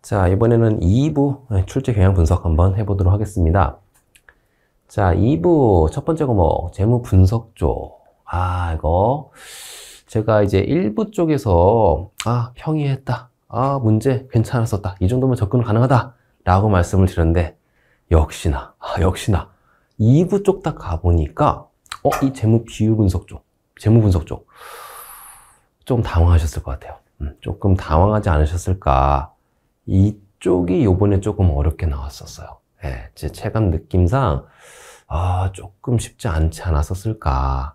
자, 이번에는 2부 출제 경향 분석 한번 해보도록 하겠습니다. 자, 2부 첫 번째 과목 재무 분석 쪽. 이거 제가 이제 1부 쪽에서 평이했다. 문제 괜찮았었다. 이 정도면 접근 가능하다. 라고 말씀을 드렸는데 역시나 2부 쪽 딱 가보니까 이 재무 비율 분석 쪽, 재무 분석 쪽 좀 당황하셨을 것 같아요. 조금 당황하지 않으셨을까. 이쪽이 요번에 조금 어렵게 나왔었어요. 예, 제 체감 느낌상 조금 쉽지 않지 않았었을까.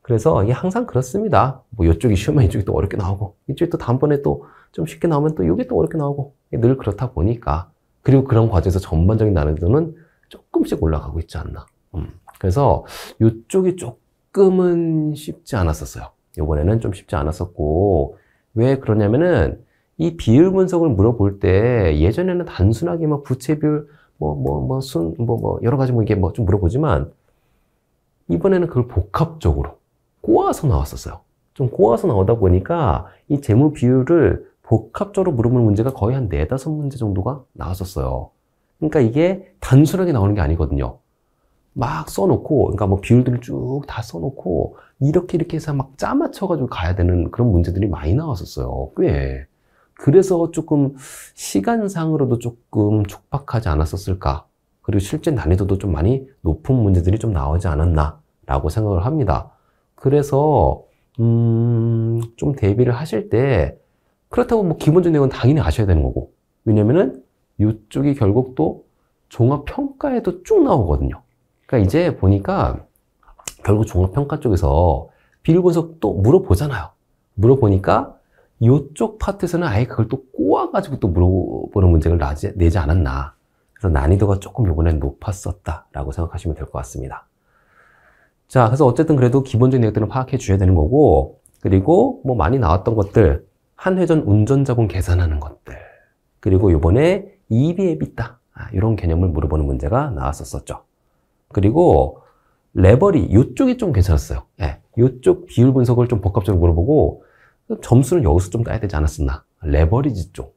그래서 이게 항상 그렇습니다. 뭐 이쪽이 쉬우면 이쪽이 또 어렵게 나오고, 이쪽이 또 다음번에 또 좀 쉽게 나오면 또 이게 또 어렵게 나오고, 늘 그렇다 보니까. 그리고 그런 과정에서 전반적인 난이도는 조금씩 올라가고 있지 않나. 그래서 이쪽이 조금은 쉽지 않았었어요. 요번에는 좀 쉽지 않았었고, 왜 그러냐면은 이 비율 분석을 물어볼 때 예전에는 단순하게 막 부채 비율 여러 가지 이게 좀 물어보지만 이번에는 그걸 복합적으로 꼬아서 나왔었어요. 좀 꼬아서 나오다 보니까 이 재무 비율을 복합적으로 물어보는 문제가 거의 한 4-5문제 정도가 나왔었어요. 그러니까 이게 단순하게 나오는 게 아니거든요. 막 써놓고, 그러니까 뭐 비율들을 쭉 다 써놓고 이렇게 해서 막 짜맞춰가지고 가야 되는 그런 문제들이 많이 나왔었어요. 꽤. 그래서 조금 시간상으로도 조금 촉박하지 않았었을까. 그리고 실제 난이도도 좀 많이 높은 문제들이 좀 나오지 않았나 라고 생각을 합니다. 그래서 좀 대비를 하실 때 그렇다고 뭐 기본적인 내용은 당연히 아셔야 되는 거고, 왜냐면은 이쪽이 결국 또 종합평가에도 쭉 나오거든요. 그러니까 이제 보니까 결국 종합평가 쪽에서 비율 분석 또 물어보잖아요. 물어보니까 이쪽 파트에서는 아예 그걸 또 꼬아가지고 또 물어보는 문제를 내지 않았나. 그래서 난이도가 조금 이번엔 높았었다라고 생각하시면 될 것 같습니다. 자, 그래서 어쨌든 그래도 기본적인 내용들은 파악해 주셔야 되는 거고, 그리고 뭐 많이 나왔던 것들, 한 회전 운전자분 계산하는 것들, 그리고 이번에 EB, EBITDA 이런 개념을 물어보는 문제가 나왔었죠. 그리고 레버리 이쪽이 좀 괜찮았어요. 예, 이쪽 비율 분석을 좀 복합적으로 물어보고 점수는 여기서 좀 따야 되지 않았었나. 레버리지 쪽,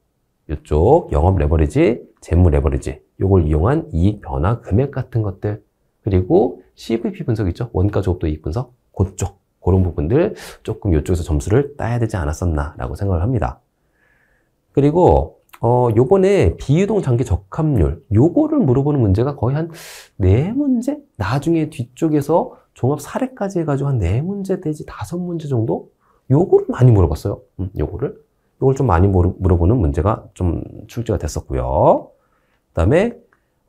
이쪽 영업 레버리지, 재무 레버리지, 요걸 이용한 이익 변화 금액 같은 것들, 그리고 CVP 분석 있죠. 원가 조합도 이익 분석, 그쪽 그런 부분들 조금 이쪽에서 점수를 따야 되지 않았었나 라고 생각을 합니다. 그리고 요번에 비유동 장기 적합률 요거를 물어보는 문제가 거의 한 4문제? 나중에 뒤쪽에서 종합 사례까지 해가지고 한 4문제 내지 5문제 정도? 요거를 많이 물어봤어요. 요걸 좀 많이 물어보는 문제가 좀 출제가 됐었고요. 그 다음에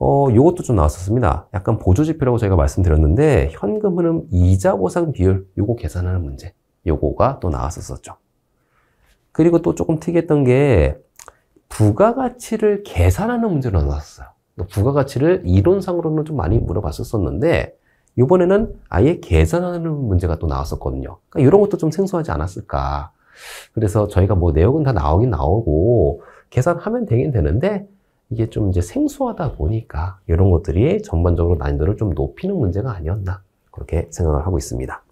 요것도 좀 나왔었습니다. 약간 보조지표라고 저희가 말씀드렸는데 현금 흐름 이자 보상 비율 요거 계산하는 문제, 요거가 또 나왔었죠. 그리고 또 조금 특이했던 게 부가가치를 계산하는 문제로 나왔어요. 부가가치를 이론상으로는 좀 많이 물어봤었는데 이번에는 아예 계산하는 문제가 또 나왔었거든요. 그러니까 이런 것도 좀 생소하지 않았을까. 그래서 저희가 뭐 내용은 다 나오긴 나오고 계산하면 되긴 되는데 이게 좀 이제 생소하다 보니까 이런 것들이 전반적으로 난이도를 좀 높이는 문제가 아니었나 그렇게 생각을 하고 있습니다.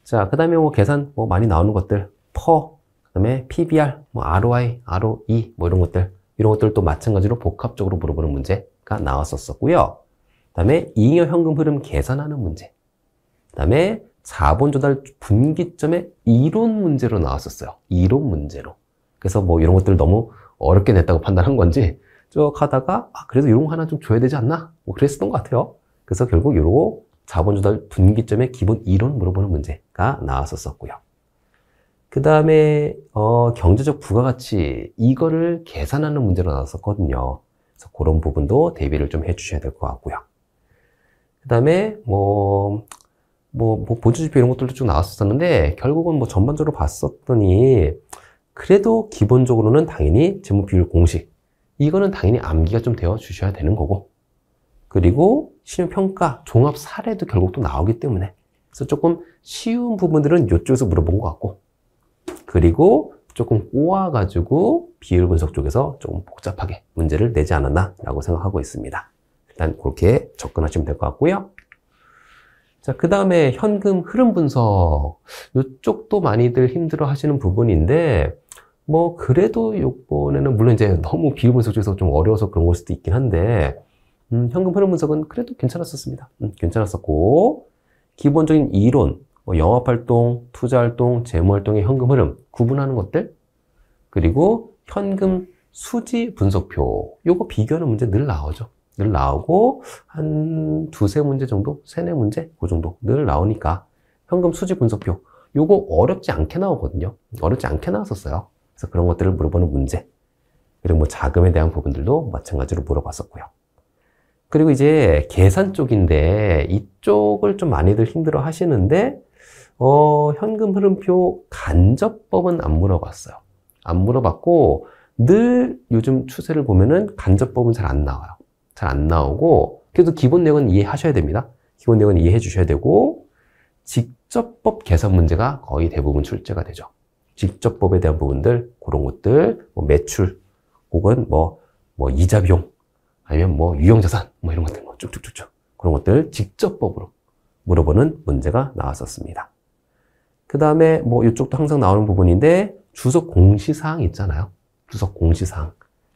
자, 그 다음에 뭐 계산 뭐 많이 나오는 것들 퍼, 그 다음에 PBR, 뭐 ROI, ROE 뭐 이런 것들도 마찬가지로 복합적으로 물어보는 문제가 나왔었고요. 그 다음에 잉여 현금 흐름 계산하는 문제, 그 다음에 자본 조달 분기점의 이론 문제로 나왔었어요. 이론 문제로. 그래서 뭐 이런 것들 너무 어렵게 냈다고 판단한 건지 쭉 하다가 그래도 이런 거 하나 좀 줘야 되지 않나? 뭐 그랬었던 것 같아요. 그래서 결국 요거 자본 조달 분기점의 기본 이론 물어보는 문제가 나왔었고요. 그 다음에 경제적 부가가치 이거를 계산하는 문제로 나왔었거든요. 그래서 그런 부분도 대비를 좀 해주셔야 될 것 같고요. 그 다음에 보조지표 이런 것들도 쭉 나왔었는데 결국은 뭐 전반적으로 봤었더니 그래도 기본적으로는 당연히 재무 비율 공식 이거는 당연히 암기가 좀 되어 주셔야 되는 거고, 그리고 신용평가 종합 사례도 결국 또 나오기 때문에 그래서 조금 쉬운 부분들은 이쪽에서 물어본 것 같고, 그리고 조금 꼬아가지고 비율 분석 쪽에서 조금 복잡하게 문제를 내지 않았나 라고 생각하고 있습니다. 일단 그렇게 접근하시면 될 것 같고요. 자, 그 다음에 현금 흐름 분석 이쪽도 많이들 힘들어 하시는 부분인데 뭐 그래도 이번에는 물론 이제 너무 비율 분석 중에서 좀 어려워서 그런 걸 수도 있긴 한데 현금 흐름 분석은 그래도 괜찮았었습니다. 괜찮았었고 기본적인 이론, 뭐 영업활동, 투자활동, 재무활동의 현금 흐름 구분하는 것들 그리고 현금 수지 분석표 요거 비교하는 문제 늘 나오죠. 늘 나오고 한 두세 문제 정도, 세네 문제 그 정도 늘 나오니까 현금 수지 분석표 요거 어렵지 않게 나오거든요. 어렵지 않게 나왔었어요. 그래서 그런 것들을 물어보는 문제 그리고 뭐 자금에 대한 부분들도 마찬가지로 물어봤었고요. 그리고 이제 계산 쪽인데 이쪽을 좀 많이들 힘들어 하시는데 현금 흐름표 간접법은 안 물어봤어요. 안 물어봤고 늘 요즘 추세를 보면은 간접법은 잘 안 나와요. 잘 안 나오고 그래도 기본 내용은 이해하셔야 됩니다. 기본 내용은 이해해 주셔야 되고 직접법 계산 문제가 거의 대부분 출제가 되죠. 직접법에 대한 부분들 그런 것들 뭐 매출 혹은 뭐 이자 비용 아니면 뭐 유형자산 뭐 이런 것들 뭐 쭉쭉쭉쭉 그런 것들 직접법으로 물어보는 문제가 나왔었습니다. 그 다음에 뭐 이쪽도 항상 나오는 부분인데 주석 공시사항 있잖아요. 주석 공시사항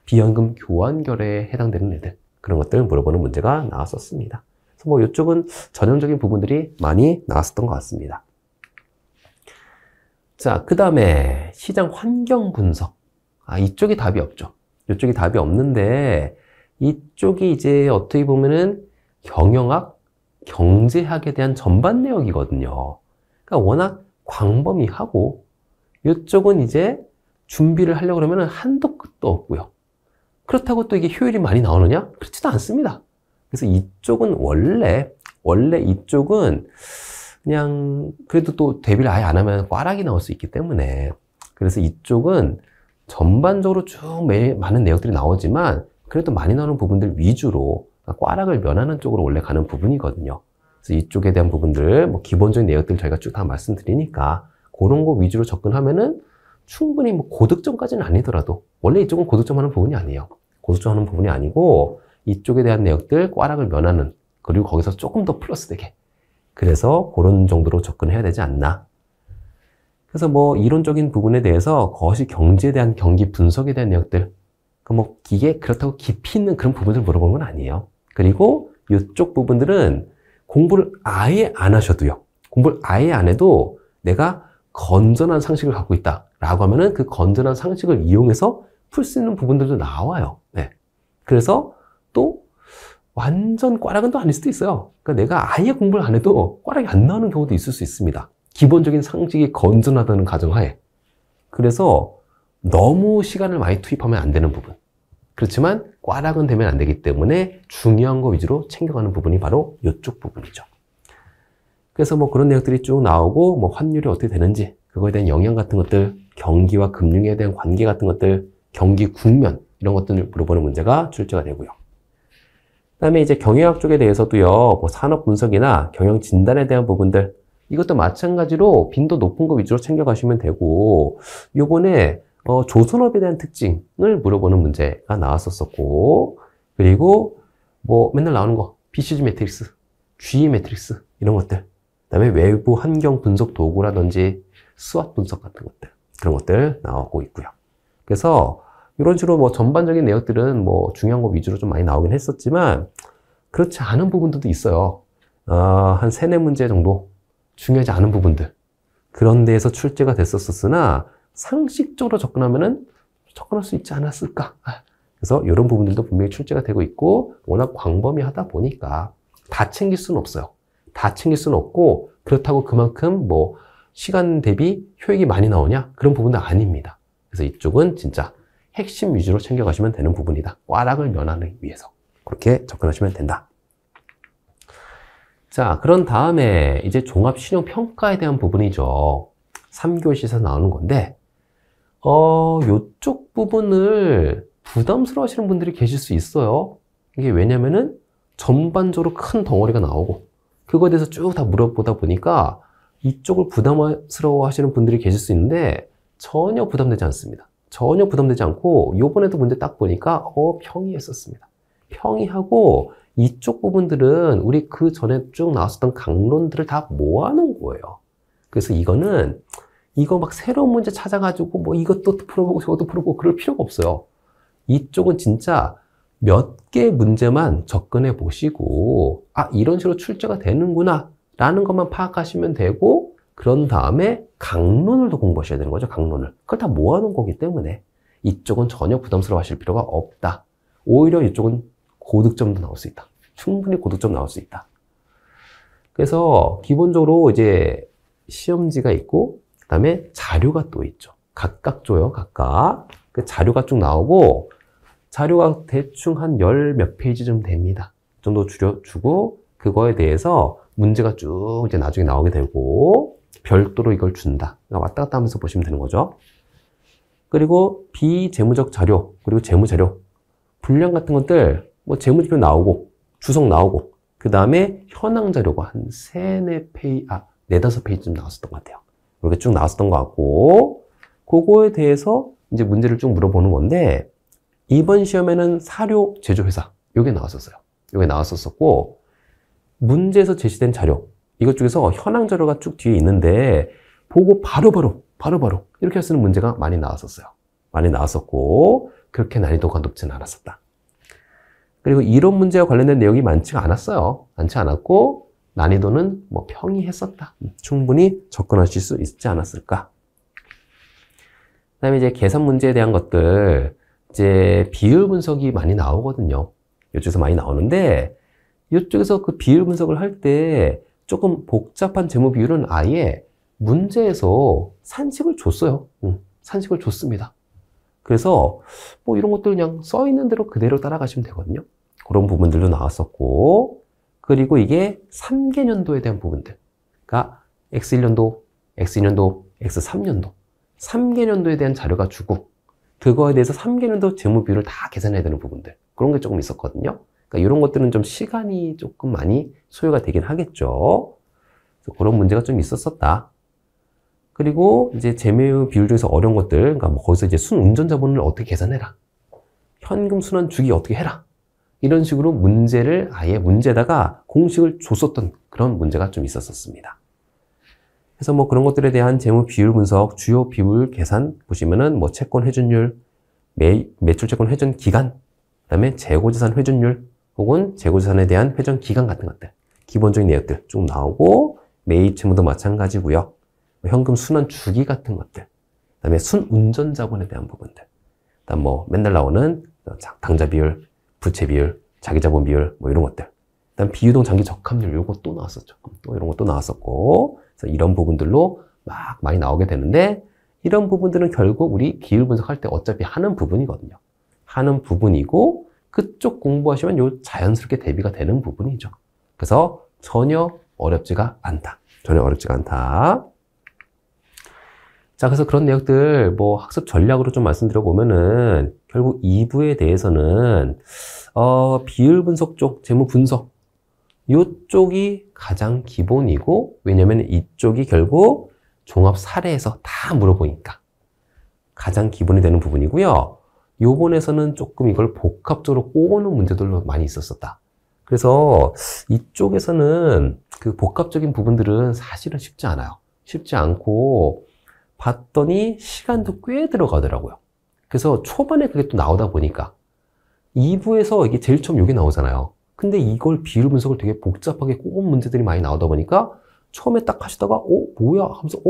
비현금 교환결에 해당되는 애들 그런 것들 물어보는 문제가 나왔었습니다. 그래서 뭐 이쪽은 전형적인 부분들이 많이 나왔었던 것 같습니다. 자, 그 다음에 시장 환경 분석. 이쪽이 답이 없죠. 이쪽이 답이 없는데 이쪽이 이제 어떻게 보면은 경영학, 경제학에 대한 전반 내역이거든요. 그러니까 워낙 광범위하고 이쪽은 이제 준비를 하려고 그러면 한도 끝도 없고요. 그렇다고 또 이게 효율이 많이 나오느냐? 그렇지도 않습니다. 그래서 이쪽은 원래 이쪽은 그냥 그래도 또 대비를 아예 안 하면 꽈락이 나올 수 있기 때문에 그래서 이쪽은 전반적으로 쭉 매일 많은 내역들이 나오지만 그래도 많이 나오는 부분들 위주로 꽈락을 면하는 쪽으로 원래 가는 부분이거든요. 그래서 이쪽에 대한 부분들 뭐 기본적인 내역들 저희가 쭉 다 말씀드리니까 그런 거 위주로 접근하면은 충분히 뭐 고득점까지는 아니더라도 원래 이쪽은 고득점 하는 부분이 아니에요. 고득점 하는 부분이 아니고 이쪽에 대한 내역들 꽈락을 면하는 그리고 거기서 조금 더 플러스 되게 그래서 그런 정도로 접근해야 되지 않나. 그래서 뭐 이론적인 부분에 대해서 거시 경제에 대한 경기 분석에 대한 내역들 뭐 이게 그렇다고 깊이 있는 그런 부분을 물어보는 건 아니에요. 그리고 이쪽 부분들은 공부를 아예 안 하셔도요. 공부를 아예 안 해도 내가 건전한 상식을 갖고 있다 라고 하면은 그 건전한 상식을 이용해서 풀 수 있는 부분들도 나와요. 네. 그래서 또 완전 꽈락은 또 아닐 수도 있어요. 그러니까 내가 아예 공부를 안 해도 꽈락이 안 나오는 경우도 있을 수 있습니다. 기본적인 상식이 건전하다는 가정하에. 그래서 너무 시간을 많이 투입하면 안 되는 부분. 그렇지만 꽈락은 되면 안 되기 때문에 중요한 거 위주로 챙겨가는 부분이 바로 이쪽 부분이죠. 그래서 뭐 그런 내용들이 쭉 나오고 뭐 환율이 어떻게 되는지 그거에 대한 영향 같은 것들 경기와 금융에 대한 관계 같은 것들 경기 국면 이런 것들을 물어보는 문제가 출제가 되고요. 그 다음에 이제 경영학 쪽에 대해서도요 뭐 산업 분석이나 경영 진단에 대한 부분들 이것도 마찬가지로 빈도 높은 거 위주로 챙겨가시면 되고 요번에 조선업에 대한 특징을 물어보는 문제가 나왔었고 그리고 뭐 맨날 나오는 거 BCG 매트릭스, GE 매트릭스 이런 것들 그 다음에 외부 환경 분석 도구라든지 스왓 분석 같은 것들 그런 것들 나오고 있고요. 그래서 이런 식으로 뭐 전반적인 내역들은 뭐 중요한 거 위주로 좀 많이 나오긴 했었지만 그렇지 않은 부분들도 있어요. 한 세네 문제 정도 중요하지 않은 부분들 그런 데에서 출제가 됐었으나 상식적으로 접근하면은 접근할 수 있지 않았을까. 그래서 이런 부분들도 분명히 출제가 되고 있고 워낙 광범위하다 보니까 다 챙길 수는 없어요. 다 챙길 수는 없고 그렇다고 그만큼 뭐 시간 대비 효익이 많이 나오냐? 그런 부분은 아닙니다. 그래서 이쪽은 진짜 핵심 위주로 챙겨가시면 되는 부분이다. 꽈락을 면하기 위해서. 그렇게 접근하시면 된다. 자, 그런 다음에 이제 종합신용평가에 대한 부분이죠. 3교시에서 나오는 건데, 요쪽 부분을 부담스러워 하시는 분들이 계실 수 있어요. 이게 왜냐면은 전반적으로 큰 덩어리가 나오고, 그거에 대해서 쭉 다 물어보다 보니까 이쪽을 부담스러워 하시는 분들이 계실 수 있는데, 전혀 부담되지 않습니다. 전혀 부담되지 않고, 요번에도 문제 딱 보니까, 평이했었습니다. 평이하고, 이쪽 부분들은 우리 그 전에 쭉 나왔었던 강론들을 다 모아놓은 거예요. 그래서 이거는 이거 막 새로운 문제 찾아가지고 뭐 이것도 풀어보고 저것도 풀어보고 그럴 필요가 없어요. 이쪽은 진짜 몇 개 문제만 접근해 보시고 이런 식으로 출제가 되는구나 라는 것만 파악하시면 되고, 그런 다음에 강론을 더 공부하셔야 되는 거죠. 강론을. 그걸 다 모아놓은 거기 때문에 이쪽은 전혀 부담스러워 하실 필요가 없다. 오히려 이쪽은 고득점도 나올 수 있다. 충분히 고득점 나올 수 있다. 그래서 기본적으로 이제 시험지가 있고, 그 다음에 자료가 또 있죠. 각각 줘요. 각각. 그 자료가 쭉 나오고, 자료가 대충 한 10 몇 페이지 좀 됩니다. 그 정도 주고, 그거에 대해서 문제가 쭉 이제 나중에 나오게 되고, 별도로 이걸 준다. 왔다 갔다 하면서 보시면 되는 거죠. 그리고 비재무적 자료, 그리고 재무자료, 분량 같은 것들, 뭐 재무지표 나오고, 주석 나오고, 그 다음에 현황 자료가 한 3, 4페이지, 4, 5페이지쯤 나왔었던 것 같아요. 이렇게 쭉 나왔었던 것 같고, 그거에 대해서 이제 문제를 쭉 물어보는 건데, 이번 시험에는 사료 제조회사, 요게 나왔었어요. 요게 나왔었고, 문제에서 제시된 자료, 이것 중에서 현황 자료가 쭉 뒤에 있는데, 보고 바로바로 이렇게 쓰는 문제가 많이 나왔었어요. 많이 나왔었고, 그렇게 난이도가 높지는 않았었다. 그리고 이론 문제와 관련된 내용이 많지가 않았어요. 많지 않았고, 난이도는 뭐 평이했었다. 충분히 접근하실 수 있지 않았을까. 그 다음에 이제 계산 문제에 대한 것들, 이제 비율 분석이 많이 나오거든요. 이쪽에서 많이 나오는데, 이쪽에서 그 비율 분석을 할 때 조금 복잡한 재무 비율은 아예 문제에서 산식을 줬어요. 산식을 줬습니다. 그래서 뭐 이런 것들 그냥 써 있는 대로 그대로 따라가시면 되거든요. 그런 부분들도 나왔었고, 그리고 이게 3개년도에 대한 부분들. 그러니까 X1년도, X2년도, X3년도. 3개년도에 대한 자료가 주고, 그거에 대해서 3개년도 재무 비율을 다 계산해야 되는 부분들. 그런 게 조금 있었거든요. 그러니까 이런 것들은 좀 시간이 조금 많이 소요가 되긴 하겠죠. 그래서 그런 문제가 좀 있었었다. 그리고 이제 재무 비율 중에서 어려운 것들, 그러니까 뭐 거기서 이제 순운전자본을 어떻게 계산해라. 현금 순환 주기 어떻게 해라. 이런 식으로 문제를 아예 문제에다가 공식을 줬었던 그런 문제가 좀 있었습니다. 그래서 뭐 그런 것들에 대한 재무 비율 분석, 주요 비율 계산 보시면은 뭐 채권 회전율, 매출 채권 회전 기간, 그다음에 재고자산 회전율 혹은 재고자산에 대한 회전 기간 같은 것들, 기본적인 내역들 쭉 나오고, 매입 채무도 마찬가지고요. 현금 순환 주기 같은 것들, 그다음에 순운전자본에 대한 부분들, 그다음 뭐 맨날 나오는 당좌 비율, 부채 비율, 자기자본 비율, 뭐 이런 것들, 그다음 비유동 장기 적합률, 요거 또 나왔었죠. 또 이런 것도 나왔었고, 그래서 이런 부분들로 막 많이 나오게 되는데, 이런 부분들은 결국 우리 비율 분석할 때 어차피 하는 부분이거든요. 하는 부분이고, 그쪽 공부하시면 요 자연스럽게 대비가 되는 부분이죠. 그래서 전혀 어렵지가 않다. 전혀 어렵지가 않다. 자, 그래서 그런 내역들 뭐 학습 전략으로 좀 말씀드려 보면은, 결국 2부에 대해서는 비율 분석 쪽, 재무 분석 이쪽이 가장 기본이고, 왜냐면 이쪽이 결국 종합 사례에서 다 물어보니까 가장 기본이 되는 부분이고요. 요번에서는 조금 이걸 복합적으로 꼬는 문제들도 많이 있었었다. 그래서 이쪽에서는 그 복합적인 부분들은 사실은 쉽지 않아요. 쉽지 않고, 봤더니 시간도 꽤 들어가더라고요. 그래서 초반에 그게 또 나오다 보니까 2부에서 이게 제일 처음 여기 나오잖아요. 근데 이걸 비율 분석을 되게 복잡하게 꼬은 문제들이 많이 나오다 보니까 처음에 딱 하시다가 뭐야 하면서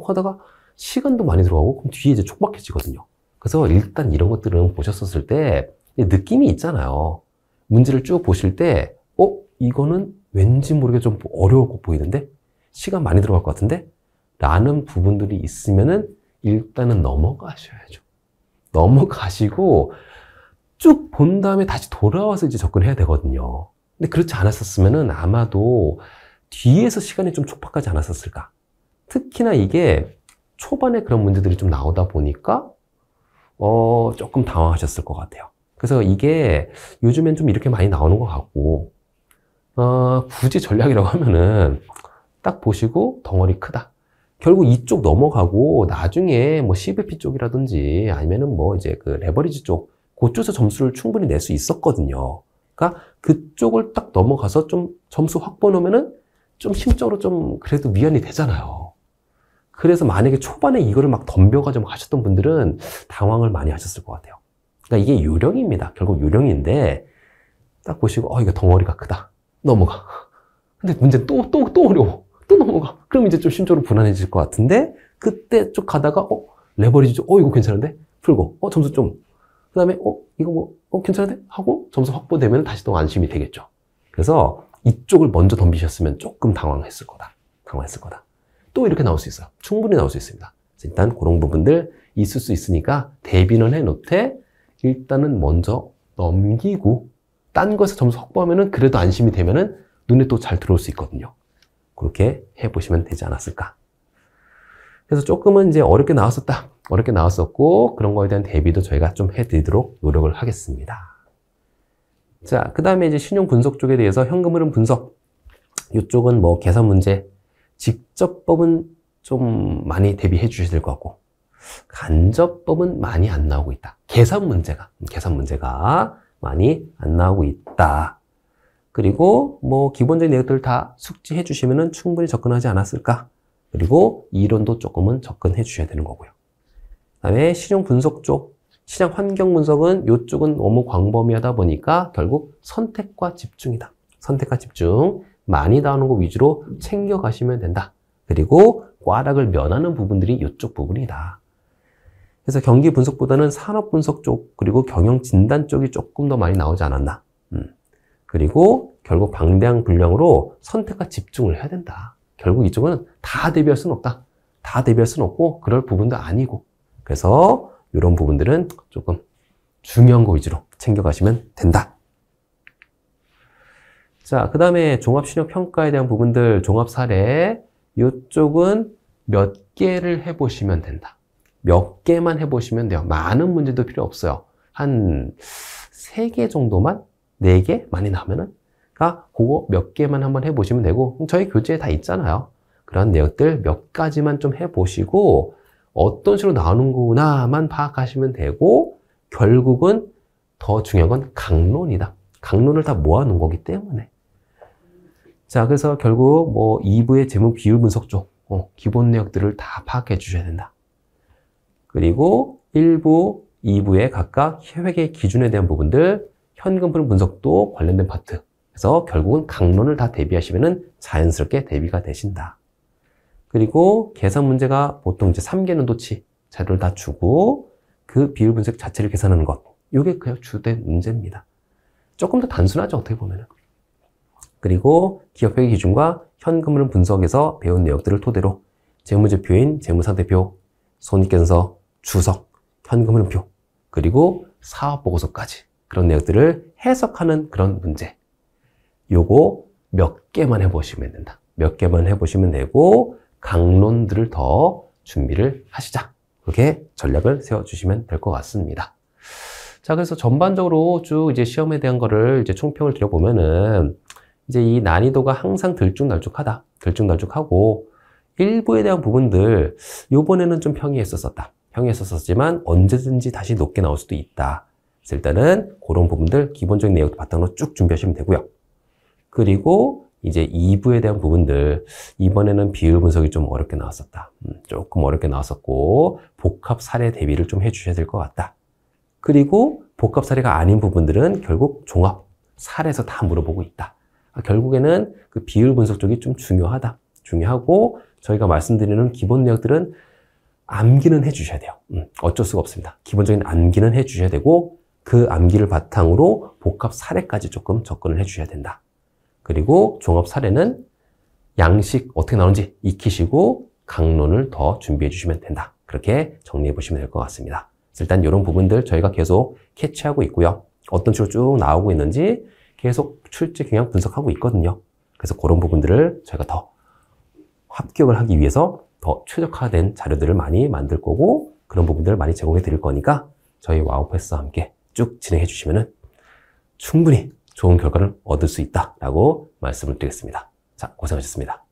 하다가 시간도 많이 들어가고, 그럼 뒤에 이제 촉박해지거든요. 그래서 일단 이런 것들은 보셨었을 때 느낌이 있잖아요. 문제를 쭉 보실 때 이거는 왠지 모르게 좀 어려울 것 보이는데, 시간 많이 들어갈 것 같은데 라는 부분들이 있으면은 일단은 넘어가셔야죠. 넘어가시고 쭉 본 다음에 다시 돌아와서 이제 접근해야 되거든요. 근데 그렇지 않았었으면은 아마도 뒤에서 시간이 좀 촉박하지 않았었을까. 특히나 이게 초반에 그런 문제들이 좀 나오다 보니까 조금 당황하셨을 것 같아요. 그래서 이게 요즘엔 좀 이렇게 많이 나오는 것 같고, 굳이 전략이라고 하면은 딱 보시고 덩어리 크다. 결국 이쪽 넘어가고 나중에 뭐 CVP 쪽이라든지 아니면은 뭐 이제 그 레버리지 쪽, 그쪽에서 점수를 충분히 낼 수 있었거든요. 그러니까 그쪽을 딱 넘어가서 좀 점수 확 보놓으면은 좀 심적으로 좀 그래도 위안이 되잖아요. 그래서 만약에 초반에 이거를 막 덤벼가지고 하셨던 분들은 당황을 많이 하셨을 것 같아요. 그러니까 이게 요령입니다. 결국 요령인데, 딱 보시고, 이거 덩어리가 크다. 넘어가. 근데 문제는 또 어려워. 또 넘어가. 그럼 이제 좀 심적으로 불안해질 것 같은데, 그때 쭉 가다가, 레버리지 좀, 이거 괜찮은데? 풀고, 점수 좀. 그 다음에, 이거 괜찮은데? 하고 점수 확보되면 다시 또 안심이 되겠죠. 그래서 이쪽을 먼저 덤비셨으면 조금 당황했을 거다. 또 이렇게 나올 수 있어요. 충분히 나올 수 있습니다. 일단 그런 부분들 있을 수 있으니까 대비는 해놓되, 일단은 먼저 넘기고, 딴 거에서 점수 확보하면은 그래도 안심이 되면은 눈에 또 잘 들어올 수 있거든요. 그렇게 해보시면 되지 않았을까. 그래서 조금은 이제 어렵게 나왔었고, 그런 거에 대한 대비도 저희가 좀 해드리도록 노력을 하겠습니다. 자, 그 다음에 이제 신용 분석 쪽에 대해서 현금 흐름 분석. 이쪽은 뭐 계산 문제, 직접법은 좀 많이 대비해 주셔야 될 것 같고, 간접법은 많이 안 나오고 있다. 계산 문제가 많이 안 나오고 있다. 그리고 뭐 기본적인 내용들 다 숙지해 주시면은 충분히 접근하지 않았을까. 그리고 이론도 조금은 접근해 주셔야 되는 거고요. 그 다음에 신용 분석 쪽, 시장 환경 분석은 이쪽은 너무 광범위하다 보니까 결국 선택과 집중이다. 선택과 집중, 많이 나오는 거 위주로 챙겨가시면 된다. 그리고 꽈락을 면하는 부분들이 이쪽 부분이다. 그래서 경기 분석보다는 산업 분석 쪽, 그리고 경영 진단 쪽이 조금 더 많이 나오지 않았나. 그리고 결국 방대한 분량으로 선택과 집중을 해야 된다. 결국 이쪽은 다 대비할 수는 없다. 다 대비할 수는 없고 그럴 부분도 아니고. 그래서 이런 부분들은 조금 중요한 거 위주로 챙겨가시면 된다. 자, 그 다음에 종합신용평가에 대한 부분들, 종합사례. 이쪽은 몇 개를 해보시면 된다. 몇 개만 해보시면 돼요. 많은 문제도 필요 없어요. 한 3개 정도만, 4개 많이 나오면은, 그거 몇 개만 한번 해보시면 되고, 저희 교재에 다 있잖아요. 그런 내용들 몇 가지만 좀 해보시고, 어떤 식으로 나오는구나만 파악하시면 되고, 결국은 더 중요한 건 강론이다. 강론을 다 모아놓은 거기 때문에. 자, 그래서 결국 뭐 2부의 재무 비율 분석 쪽, 기본 내역들을 다 파악해 주셔야 된다. 그리고 1부, 2부의 각각 회계 기준에 대한 부분들, 현금 흐름 분석도 관련된 파트. 그래서 결국은 강론을 다 대비하시면은 자연스럽게 대비가 되신다. 그리고 계산 문제가 보통 이제 3개 년도치 자료를 다 주고 그 비율 분석 자체를 계산하는 것. 이게 그냥 주된 문제입니다. 조금 더 단순하죠, 어떻게 보면은. 그리고 기업회계 기준과 현금 흐름 분석에서 배운 내역들을 토대로 재무제표인 재무상태표, 손익계산서, 주석, 현금 흐름표, 그리고 사업보고서까지 그런 내역들을 해석하는 그런 문제. 요거 몇 개만 해보시면 된다. 몇 개만 해보시면 되고 강론들을 더 준비를 하시자. 그렇게 전략을 세워주시면 될 것 같습니다. 자, 그래서 전반적으로 쭉 이제 시험에 대한 거를 이제 총평을 드려보면은 이제 이 난이도가 항상 들쭉날쭉하다. 들쭉날쭉하고 일부에 대한 부분들 요번에는 좀 평이했었다. 평이했었지만 언제든지 다시 높게 나올 수도 있다. 그래서 일단은 그런 부분들 기본적인 내용도 바탕으로 쭉 준비하시면 되고요. 그리고 이제 2부에 대한 부분들 이번에는 비율 분석이 좀 어렵게 나왔었다. 조금 어렵게 나왔었고 복합 사례 대비를 좀 해주셔야 될 것 같다. 그리고 복합 사례가 아닌 부분들은 결국 종합 사례에서 다 물어보고 있다. 결국에는 그 비율 분석 쪽이 좀 중요하다. 중요하고 저희가 말씀드리는 기본 내역들은 암기는 해주셔야 돼요. 어쩔 수가 없습니다. 기본적인 암기는 해주셔야 되고 그 암기를 바탕으로 복합 사례까지 조금 접근을 해주셔야 된다. 그리고 종합 사례는 양식 어떻게 나오는지 익히시고 강론을 더 준비해 주시면 된다. 그렇게 정리해 보시면 될 것 같습니다. 일단 이런 부분들 저희가 계속 캐치하고 있고요. 어떤 식으로 쭉 나오고 있는지 계속 출제 경향 분석하고 있거든요. 그래서 그런 부분들을 저희가 더 합격을 하기 위해서 더 최적화된 자료들을 많이 만들 거고 그런 부분들을 많이 제공해 드릴 거니까 저희 와우패스와 함께 쭉 진행해 주시면은 충분히 좋은 결과를 얻을 수 있다라고 말씀을 드리겠습니다. 자, 고생하셨습니다.